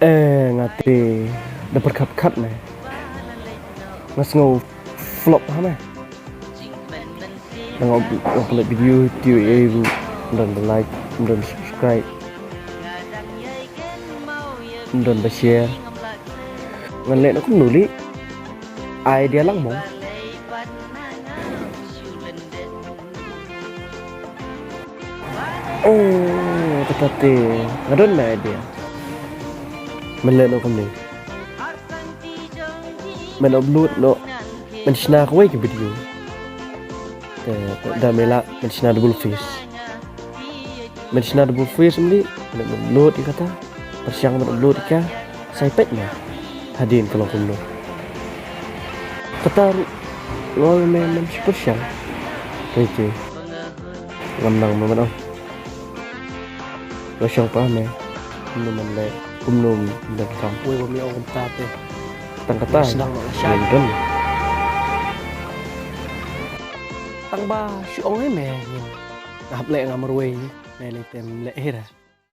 ngati dapat kat nih mas ngau vlog hả đang upload video ibu dan like dan subscribe dan share ngân lệ nó cũng nổi lý idea lắm mong tetapi ngadon na idea mình lên nó không đi mình upload nó mình share quay cái video dah melak mình share double face ni mình upload di kata persiang mình upload di kah saya petnya hadirin kalau kuno kata ngol men persiang kece ngam mà đâu rồi xong pa mẹ mình lại nôm dan kampung kami orang kata tang kata sedang kan tang ba si ong ấy mẹ gặp lẹ ngam ruồi mẹ lại tem lẹ hết à